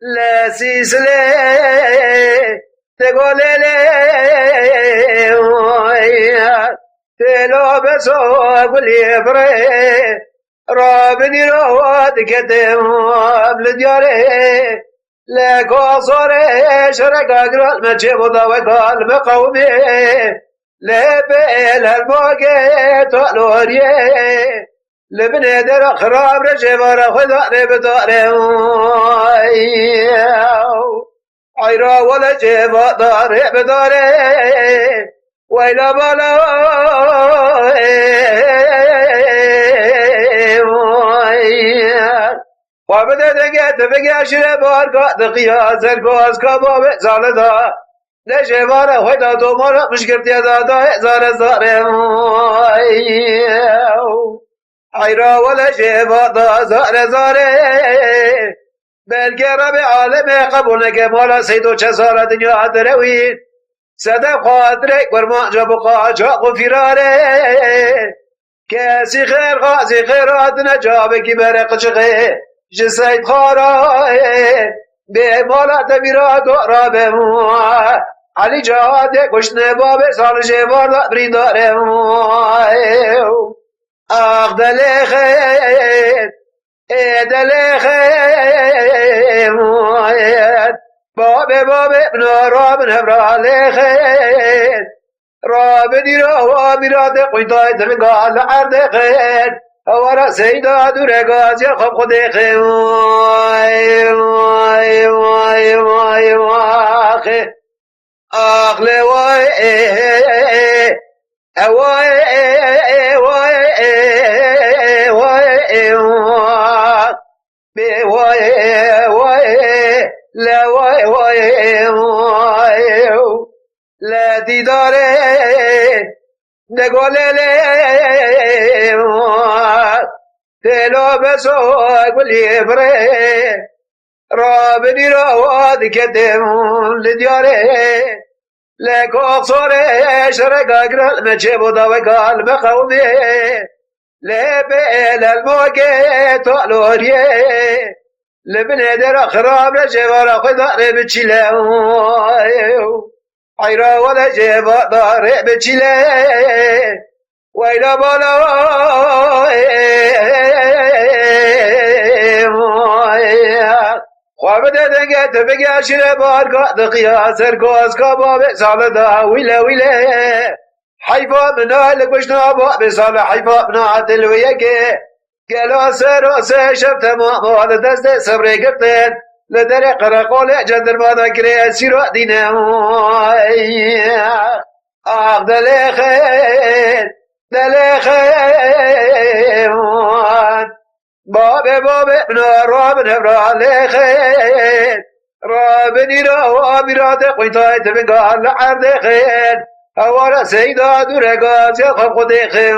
لا سيسلي تقول لي تلو بسوق اليبري رابني رواد كتم بلدياري لكو صوري شرق اقرال ما تشيبو ضوقال مقومي لبيل الموقي تولوري لبني در خراب رجبار خداري بداري عيرا ولا جيبا داري بداري ويلا بلا وابدا دقيت بقى شربار قاد قياس القواس كباب زالدا لجبار خدا دومر مشكلتي دادا زار عيرا ولا جيبا دا زار بلکه رب عالم قبول نکه سیدو چه سال دنیا دروید صدق خاطرک برما جا بقا جا غفراره کسی خیر غازی خیرات نجا بکی برق چغه جسید خارای به مالا تبیرا دورا بمو علی جاده گشنه باب سال جوار بریداره آخ دل خیر دل خیر باب ابن راب نبرال خیر راب دیرا و بیراد قیدای دمگال عرد خیر هوارا سیدا دورگاز یا خب خود خیر آخ لوای لا دیداره نگوله تلو بسوق واليبره رابني رواد كدم لدياره لك أقصره شرق أقرال ما جيبو ضوقال مقومي لبيل الموقي طالوريه لبني در خراب لجبار خدار بچلو عيرا ولا جبار دار بچلو ويلا بالا خواب دنگه تبگه شیر بارگاه قیاس ارگاز کباب سالدا ویله حیفا منا لگوشنا باب سال حیفا منا دلویه که گلاس راس شب تمام حال دست صبر گرتن لدر قرقال جندر مادا کره سیرا دینه آخ دل خیر باب ابن راب نبرال خیر رابني را بیراد قیتای تبگال عرد خیر هوارا سیدا دورگاز یا خب خود خیر